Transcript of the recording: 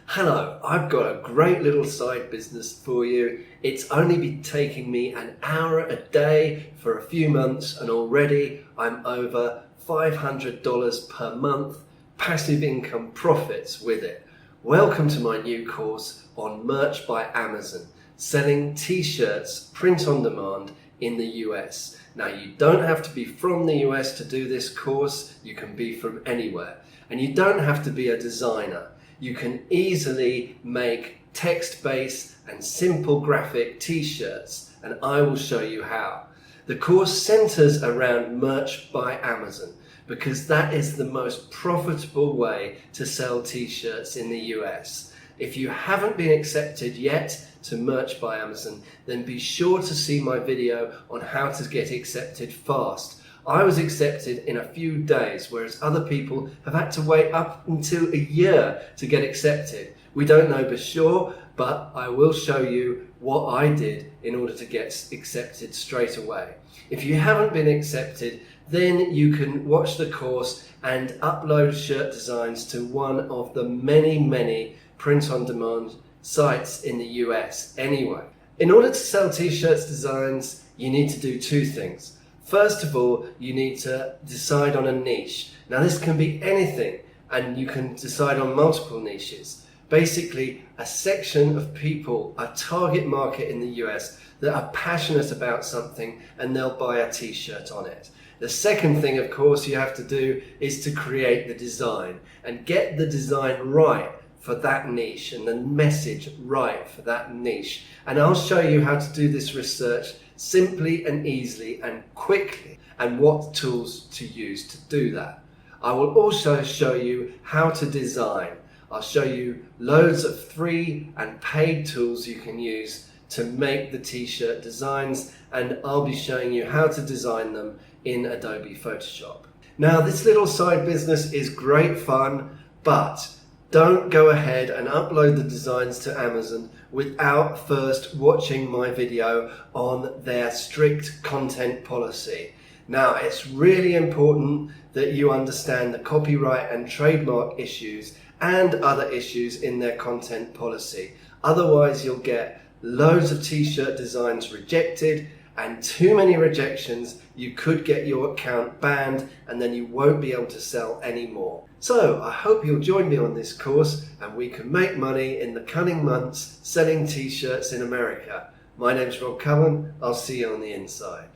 Hello, I've got a great little side business for you. It's only been taking me an hour a day for a few months, and already I'm over $500 per month passive income profits with it. Welcome to my new course on Merch by Amazon, selling t-shirts print on demand in the US. Now, you don't have to be from the US to do this course. You can be from anywhere, and you don't have to be a designer. You can easily make text-based and simple graphic t-shirts, and I will show you how. The course centers around Merch by Amazon because that is the most profitable way to sell t-shirts in the US. If you haven't been accepted yet to Merch by Amazon, then be sure to see my video on how to get accepted fast. I was accepted in a few days, whereas other people have had to wait up until a year to get accepted. We don't know for sure, but I will show you what I did in order to get accepted straight away. If you haven't been accepted, then you can watch the course and upload shirt designs to one of the many print-on-demand sites in the US anyway. In order to sell t-shirts designs, you need to do two things. First of all, you need to decide on a niche. Now, this can be anything, and you can decide on multiple niches. Basically, a section of people, a target market in the US that are passionate about something, and they'll buy a t-shirt on it. The second thing, of course, you have to do is to create the design and get the design right for that niche and the message right for that niche. And I'll show you how to do this research simply and easily and quickly, and what tools to use to do that. I will also show you how to design. I'll show you loads of free and paid tools you can use to make the t-shirt designs, and I'll be showing you how to design them in Adobe Photoshop. Now, this little side business is great fun, but don't go ahead and upload the designs to Amazon without first watching my video on their strict content policy. Now, it's really important that you understand the copyright and trademark issues and other issues in their content policy. Otherwise, you'll get loads of t-shirt designs rejected, and too many rejections, you could get your account banned, and then you won't be able to sell anymore. So I hope you'll join me on this course, and we can make money in the coming months selling t-shirts in America. My name's Rob Cullen. I'll see you on the inside.